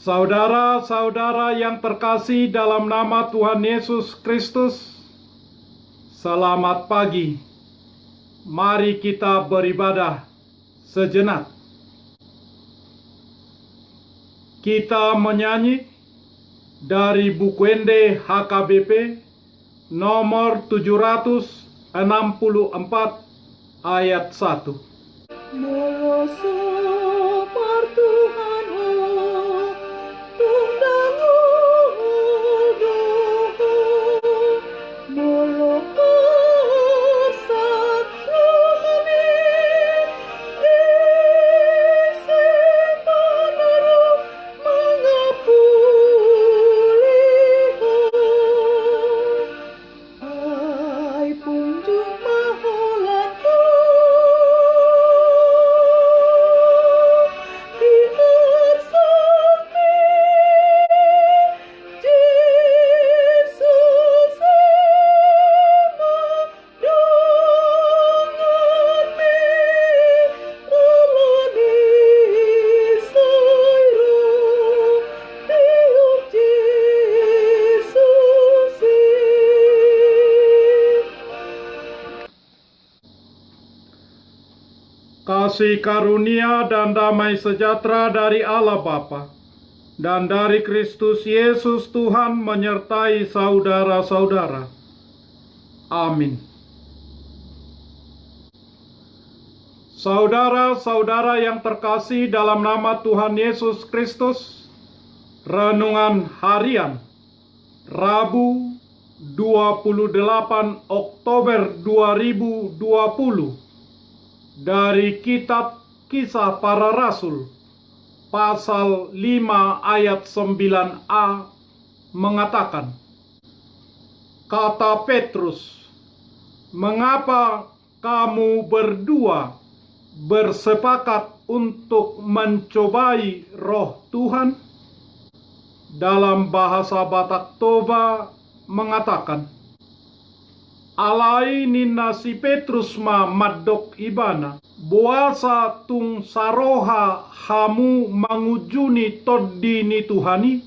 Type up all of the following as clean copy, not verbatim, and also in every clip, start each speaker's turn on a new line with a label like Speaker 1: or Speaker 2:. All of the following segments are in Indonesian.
Speaker 1: Saudara-saudara yang terkasih dalam nama Tuhan Yesus Kristus, selamat pagi. Mari kita beribadah sejenak. Kita menyanyi dari buku Ende HKBP nomor 764 ayat 1.
Speaker 2: Melosok Tuhan
Speaker 1: Kasih karunia dan damai sejahtera dari Allah Bapa dan dari Kristus Yesus Tuhan menyertai saudara-saudara. Amin. Saudara-saudara yang terkasih dalam nama Tuhan Yesus Kristus, renungan harian Rabu 28 Oktober 2020 dari kitab Kisah Para Rasul pasal 5 ayat 9a mengatakan, kata Petrus, "Mengapa kamu berdua bersepakat untuk mencobai roh Tuhan?" Dalam bahasa Batak Toba mengatakan, alai nina si Petrus ma madok ibana, buasa tung saroha hamu mangujuni toddi ni Tuhani.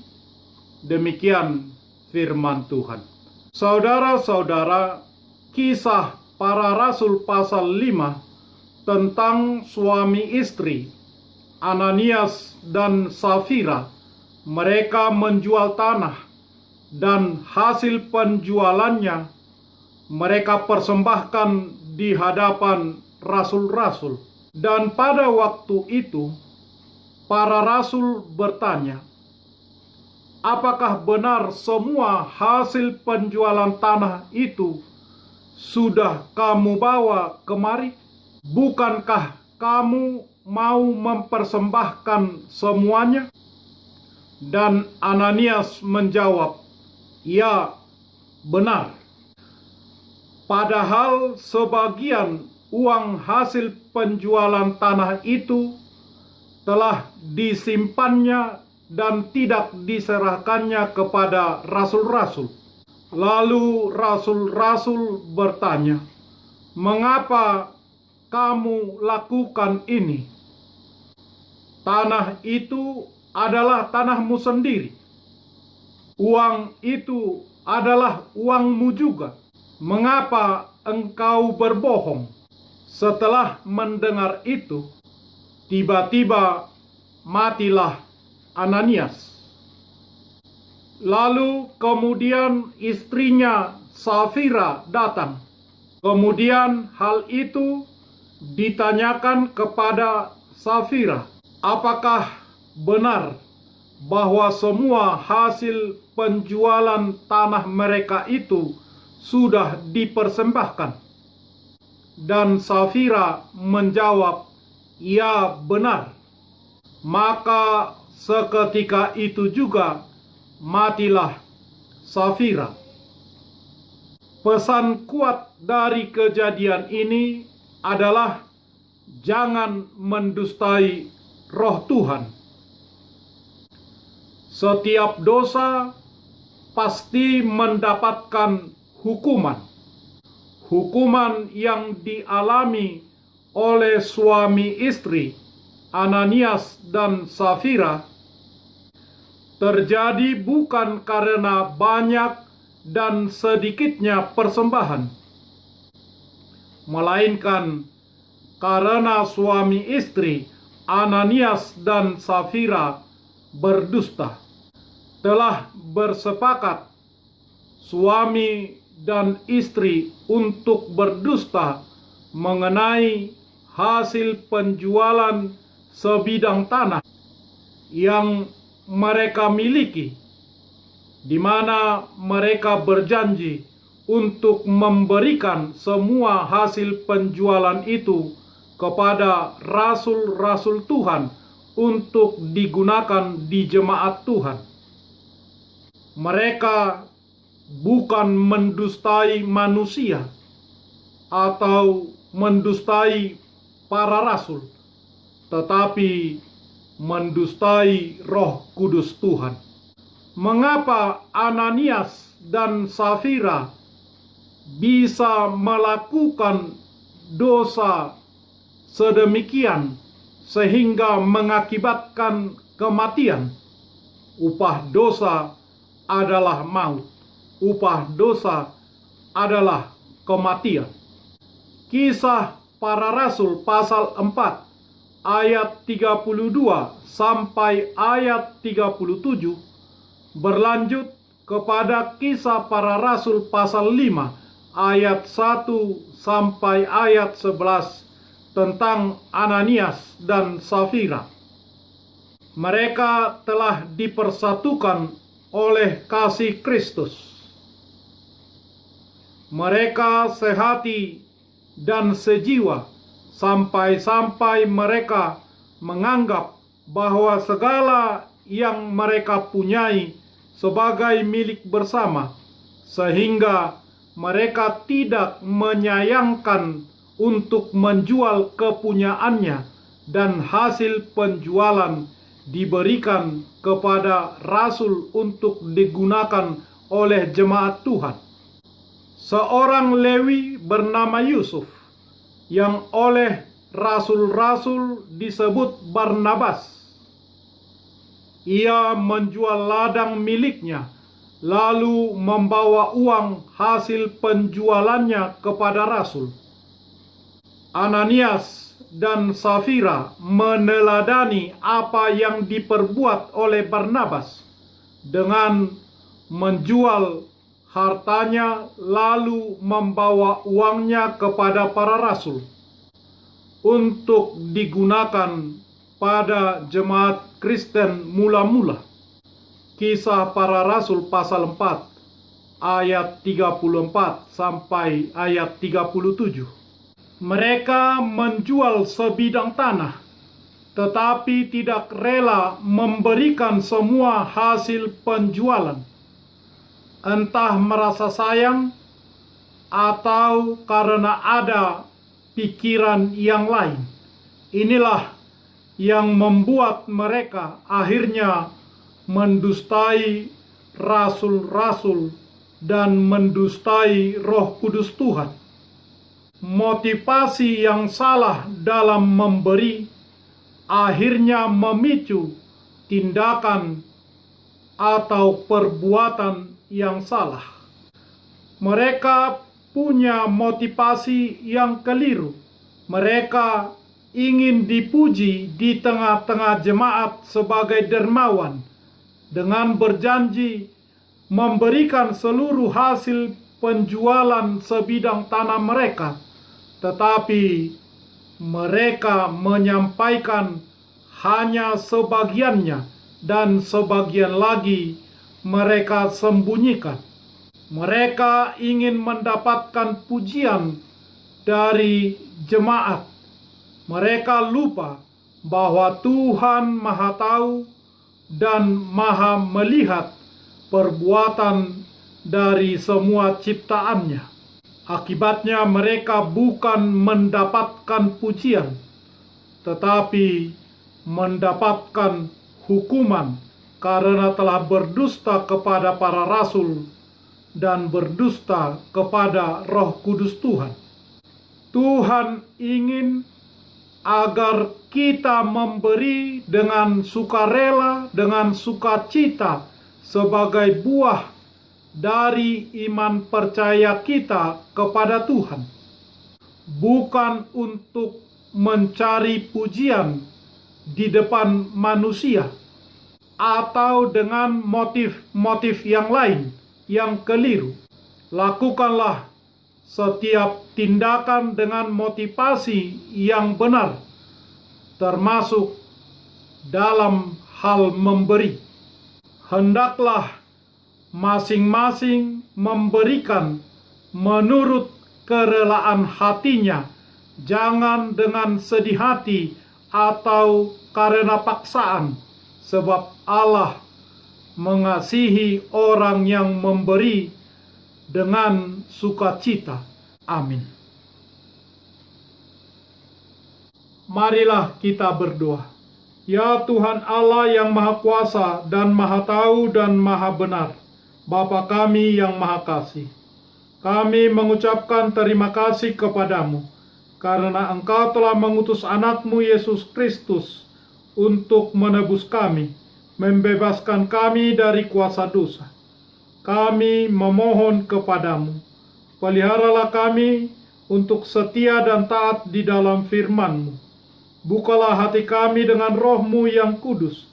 Speaker 1: Demikian firman Tuhan. Saudara-saudara, kisah para rasul pasal 5 tentang suami istri Ananias dan Safira. Mereka menjual tanah dan hasil penjualannya mereka persembahkan di hadapan rasul-rasul. Dan pada waktu itu, para rasul bertanya, apakah benar semua hasil penjualan tanah itu sudah kamu bawa kemari? Bukankah kamu mau mempersembahkan semuanya? Dan Ananias menjawab, ya, benar. Padahal sebagian uang hasil penjualan tanah itu telah disimpannya dan tidak diserahkannya kepada rasul-rasul. Lalu rasul-rasul bertanya, mengapa kamu lakukan ini? Tanah itu adalah tanahmu sendiri. Uang itu adalah uangmu juga. Mengapa engkau berbohong? Setelah mendengar itu, tiba-tiba matilah Ananias. Lalu kemudian istrinya Safira datang. Kemudian hal itu ditanyakan kepada Safira, apakah benar bahwa semua hasil penjualan tanah mereka itu sudah dipersembahkan? Dan Safira menjawab, ya, benar. Maka seketika itu juga matilah Safira. Pesan kuat dari kejadian ini adalah jangan mendustai roh Tuhan. Setiap dosa pasti mendapatkan hukuman. Hukuman yang dialami oleh suami istri Ananias dan Safira terjadi bukan karena banyak dan sedikitnya persembahan, melainkan karena suami istri Ananias dan Safira berdusta, telah bersepakat suami dan istri untuk berdusta mengenai hasil penjualan sebidang tanah yang mereka miliki, di mana mereka berjanji untuk memberikan semua hasil penjualan itu kepada rasul-rasul Tuhan untuk digunakan di jemaat Tuhan. Mereka bukan mendustai manusia atau mendustai para rasul, tetapi mendustai Roh Kudus Tuhan. Mengapa Ananias dan Safira bisa melakukan dosa sedemikian sehingga mengakibatkan kematian? Upah dosa adalah maut. Upah dosa adalah kematian. Kisah Para Rasul pasal 4 ayat 32 sampai ayat 37 berlanjut kepada Kisah Para Rasul pasal 5 ayat 1 sampai ayat 11 tentang Ananias dan Safira. Mereka telah dipersatukan oleh kasih Kristus. Mereka sehati dan sejiwa, sampai-sampai mereka menganggap bahwa segala yang mereka punyai sebagai milik bersama, sehingga mereka tidak menyayangkan untuk menjual kepunyaannya, dan hasil penjualan diberikan kepada rasul untuk digunakan oleh jemaat Tuhan. Seorang Lewi bernama Yusuf, yang oleh rasul-rasul disebut Barnabas, ia menjual ladang miliknya, lalu membawa uang hasil penjualannya kepada rasul. Ananias dan Safira meneladani apa yang diperbuat oleh Barnabas dengan menjual hartanya lalu membawa uangnya kepada para rasul untuk digunakan pada jemaat Kristen mula-mula. Kisah Para Rasul pasal 4 ayat 34 sampai ayat 37. Mereka menjual sebidang tanah, tetapi tidak rela memberikan semua hasil penjualan, entah merasa sayang atau karena ada pikiran yang lain. Inilah yang membuat mereka akhirnya mendustai rasul-rasul dan mendustai Roh Kudus Tuhan. Motivasi yang salah dalam memberi akhirnya memicu tindakan atau perbuatan yang salah. Mereka punya motivasi yang keliru. Mereka ingin dipuji di tengah-tengah jemaat sebagai dermawan, dengan berjanji memberikan seluruh hasil penjualan sebidang tanah mereka, tetapi mereka menyampaikan hanya sebagiannya, dan sebagian lagi mereka sembunyikan. Mereka ingin mendapatkan pujian dari jemaat. Mereka lupa bahwa Tuhan Maha Tahu dan Maha melihat perbuatan dari semua ciptaannya. Akibatnya mereka bukan mendapatkan pujian, tetapi mendapatkan hukuman karena telah berdusta kepada para rasul dan berdusta kepada Roh Kudus Tuhan. Tuhan ingin agar kita memberi dengan sukarela, dengan sukacita sebagai buah dari iman percaya kita kepada Tuhan. Bukan untuk mencari pujian di depan manusia atau dengan motif-motif yang lain yang keliru. Lakukanlah setiap tindakan dengan motivasi yang benar, termasuk dalam hal memberi. Hendaklah masing-masing memberikan menurut kerelaan hatinya, jangan dengan sedih hati atau karena paksaan, sebab Allah mengasihi orang yang memberi dengan sukacita. Amin. Marilah kita berdoa. Ya Tuhan Allah yang Maha Kuasa dan Maha Tahu dan Maha Benar, Bapa kami yang Maha Kasih, kami mengucapkan terima kasih kepadamu karena Engkau telah mengutus anak-Mu Yesus Kristus untuk menebus kami, membebaskan kami dari kuasa dosa. Kami memohon kepadamu, peliharalah kami untuk setia dan taat di dalam firman-Mu. Bukalah hati kami dengan Roh-Mu yang kudus,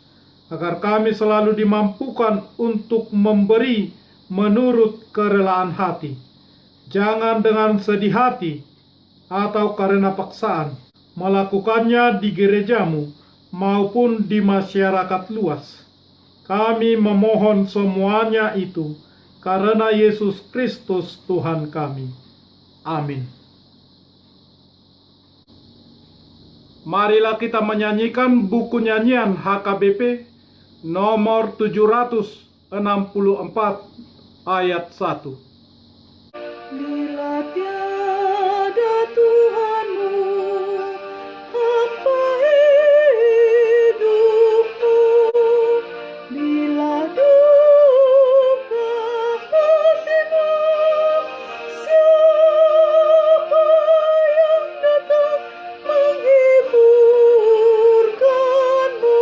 Speaker 1: agar kami selalu dimampukan untuk memberi menurut kerelaan hati. Jangan dengan sedih hati atau karena paksaan, melakukannya di gerejamu maupun di masyarakat luas. Kami memohon semuanya itu karena Yesus Kristus Tuhan kami. Amin. Marilah kita menyanyikan buku nyanyian HKBP nomor 764 ayat 1.
Speaker 2: Bila tiada Tuhanmu, apa hidupku? Bila duka hatimu, siapa yang datang menghiburkanmu?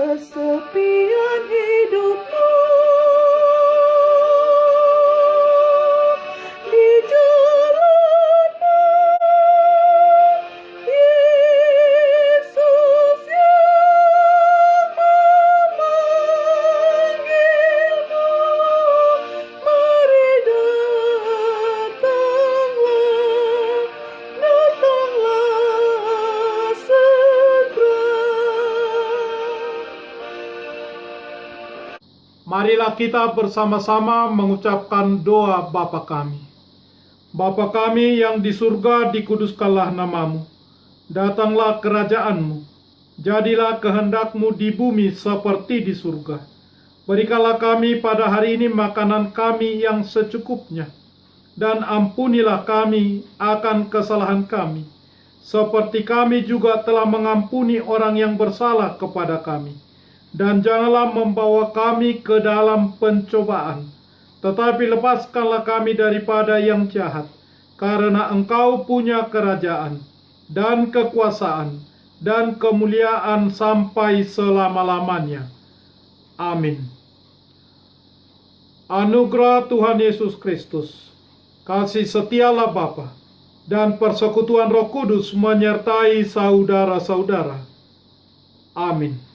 Speaker 2: Kesepian hidupmu di jalanmu, Yesus yang memanggilmu. Mari datanglah segera.
Speaker 1: Marilah kita bersama-sama mengucapkan doa Bapa kami. Bapa kami yang di surga, dikuduskanlah namamu. Datanglah kerajaan-Mu. Jadilah kehendak-Mu di bumi seperti di surga. Berikanlah kami pada hari ini makanan kami yang secukupnya. Dan ampunilah kami akan kesalahan kami, seperti kami juga telah mengampuni orang yang bersalah kepada kami. Dan janganlah membawa kami ke dalam pencobaan, tetapi lepaskanlah kami daripada yang jahat, karena Engkau punya kerajaan, dan kekuasaan, dan kemuliaan sampai selama-lamanya. Amin. Anugerah Tuhan Yesus Kristus, kasih setialah Bapa, dan persekutuan Roh Kudus menyertai saudara-saudara. Amin.